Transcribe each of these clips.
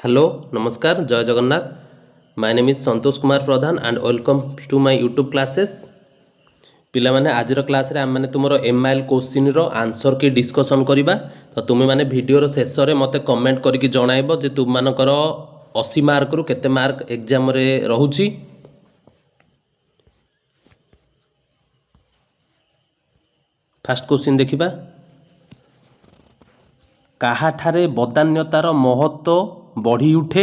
Hello नमस्कार जय Jagannath. My name is Santosh Kumar Pradhan and welcome to my YouTube classes. पिला माने आज क्लास रे आम माने तुमरो एमआईएल क्वेश्चन रो आंसर की डिस्कशन करिबा। तो तुमे माने वीडियो रो शेष रे मते कमेंट करके जणाइबो जे तुम मानकर 80 मार्क रु केते मार्क एग्जाम रे रहूची। फर्स्ट क्वेश्चन देखिबा। काहाठारे बदान्यतार महत्व बढ़ी उठे?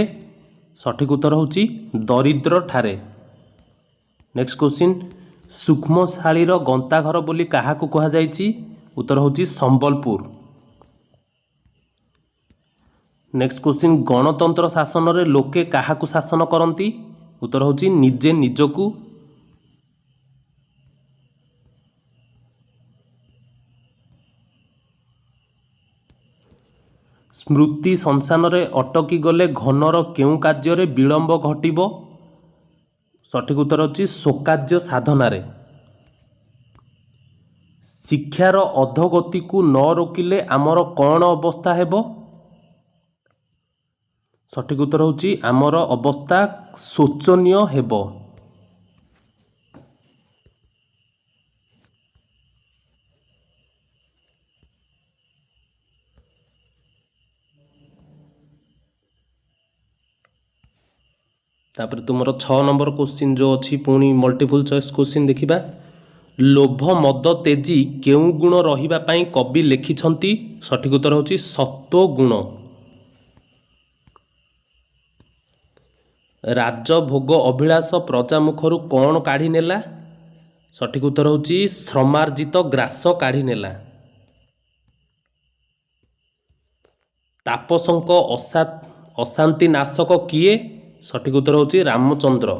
सठिक उत्तर होची दरिद्र ठारे। नेक्स्ट क्वेश्चन, सूक्ष्मशालीर गंताघर बोली काहाकू कहा जायछि? उत्तर होची संबलपुर। नेक्स्ट क्वेश्चन, गणतंत्र शासन रे लोके काहाकू शासन करती? उत्तर होची निजे निजकू। स्मृति संसान रे अटकी गले घनर केउ कार्य विलंब घटिब? सठिक उत्तर होची शोकार्य साधनारे। शिक्षार अधोगति को न रोकिले आमर कौन अवस्था हेबो? सठिक उत्तर होची आमर अवस्था शोचनीय हेबो। तापर तुमरो 6 नंबर क्वेश्चन जो अच्छी पुणी मल्टीपल चॉइस क्वेश्चन देखिबा। लोभ मद तेजी केउ गुण रहिबा पई कवि लिखिछंती? सठिक उत्तर होची सत्व गुण। राजभोग अभिलाष प्रजा मुखरु कौन काढ़ी नेला? सठिक उत्तर होची श्रमार्जित ग्रास काढ़ी नेला। तापसंक अशांति नाशक किए? सठिक उत्तर होची रामचंद्र।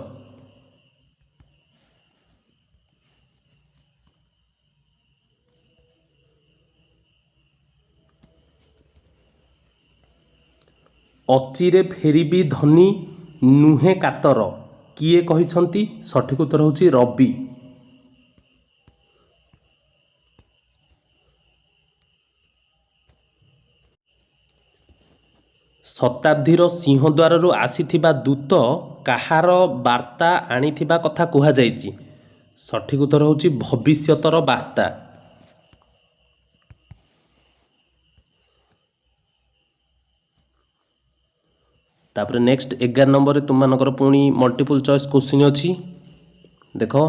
अचिरे फेरिबी धनी नुहे कातर किए कहिछंती? सठिक उत्तर होची रवि। शताब्दीर सिंहद्वार आसीथिबा दूत काहार बार्ता आनिथिबा कथा कुहा जायछि? सठिक उत्तर होची भविष्यतर बार्ता। तापर नेक्स्ट 11 नंबर रे तुम मानकर पुणी मल्टीपल चॉइस क्वेश्चन अछि। देखो,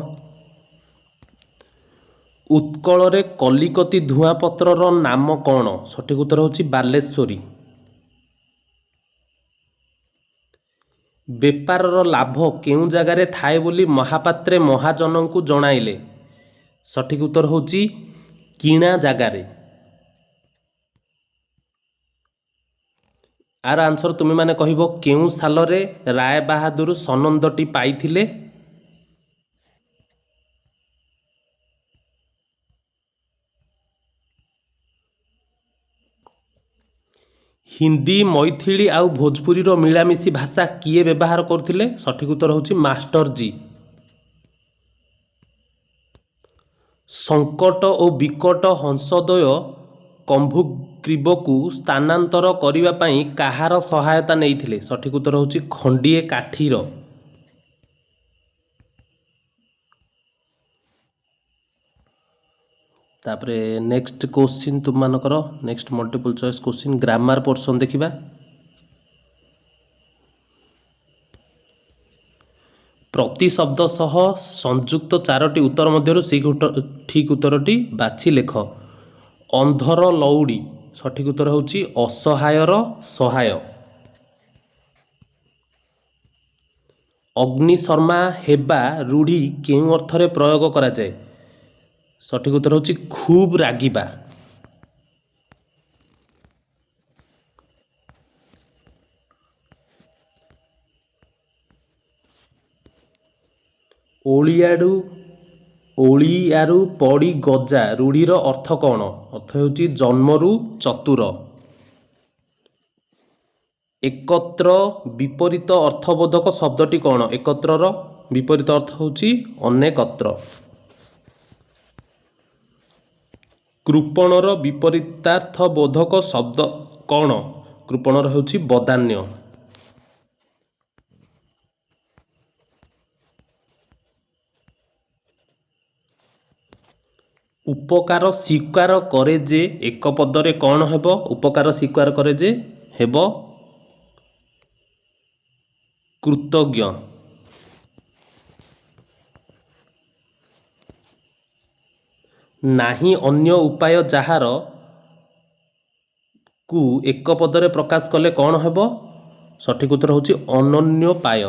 उत्कल रे कलिकती धुआपत्रर नाम कौन? सठिक उत्तर होची बालेश्वरी। बेपारर लाभ केउ जगार थाए बोली महापात्रे महाजनंकु जणाइले? सठिक उत्तर होची किणा जगारे। आर आंसर तुम माने कहिबो केउ सालरे राय बाहादुर सनंदटी पाइथिले? हिंदी मैथिली आउ भोजपुरी रो मिलामिशी भाषा किए व्यवहार करथिले? सठिक उत्तर होची मास्टर जी। संकट और विकट हंसद्वय कम्भुग्रीवकु स्थानांतर करिबा पई काहार सहायता नेइथिले? सठिक उत्तर होची खंडिए काठीर। तापरे नेक्स्ट क्वेश्चन तुम मानकर next multiple choice question grammar portion देखिबा। प्रति शब्द सह संयुक्त चारोटी उत्तर मध्यरु ठीक उत्तरटी बाछि लेख। अंधर लौड़ी सठिक उत्तर होची असहायर सहाय। अग्निशर्मा हेबा रूढ़ी केउ अर्थरे प्रयोग करा जाए? सठिक उत्तर होची खूब रागिबा। ओलियारू पड़ी गजा रूढ़ीर अर्थ कौन? अर्थ होची जन्मरू चतुर। एकत्र विपरीत अर्थबोधक शब्दटी कौन? एकत्रर विपरीत अर्थ होची अनेकत्र। कृपणर विपरीतार्थ बोधक शब्द कौन? कृपणर होची बदान्य। ଉପକାର ସ୍ୱୀକାର କରେ ଯେ ଏକ ପଦରେ କ'ଣ ହେବ? ଉପକାର ସ୍ୱୀକାର କରେ ଯେ ହେବ କୃତଜ୍ଞ। ନାହିଁ ଅନ୍ୟ ଉପାୟ ଯାହାର କୁ ଏକ ପଦରେ ପ୍ରକାଶ କଲେ କ'ଣ ହେବ? ସଠିକ ଉତ୍ତର ହେଉଛି ଅନନ୍ୟୋପାୟ।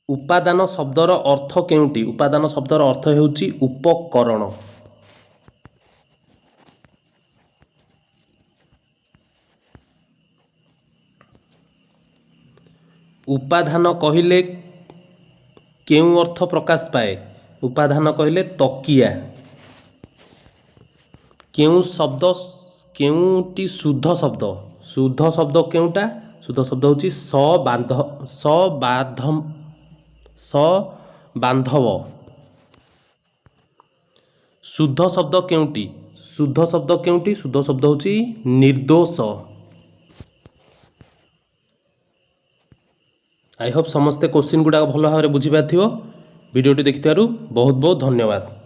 ଉପାଦାନ ଶବ୍ଦର ଅର୍ଥ କେଉଁଟି? ଉପାଦାନ ଶବ୍ଦର ଅର୍ଥ ହେଉଛି ଉପକରଣ। ଉପାଦାନ କହିଲେ କେଉଁ ଅର୍ଥ ପ୍ରକାଶ ପାଏ? ଉପାଦାନ କହିଲେ ତକିଆ। କେଉଁଟି ଶୁଦ୍ଧ ଶବ୍ଦ? ଶୁଦ୍ଧ ଶବ୍ଦ କେଉଁଟା? ଶୁଦ୍ଧ ଶବ୍ଦ ହେଉଛି ସବାନ୍ଧବ। ଶୁଦ୍ଧ ଶବ୍ଦ କେଉଁଟି? ଶୁଦ୍ଧ ଶବ୍ଦ କେଉଁଟି? ଶୁଦ୍ଧ ଶବ୍ଦ ହେଉଛି ନିର୍ଦୋଷ। ଆଇ ହୋପ୍ ସମସ୍ତେ କୋଶ୍ଚିନ୍ ଗୁଡ଼ାକ ଭଲ ଭାବରେ ବୁଝିପାରିଥିବ। ଭିଡ଼ିଓଟି ଦେଖିଥିବାରୁ ବହୁତ ବହୁତ ଧନ୍ୟବାଦ।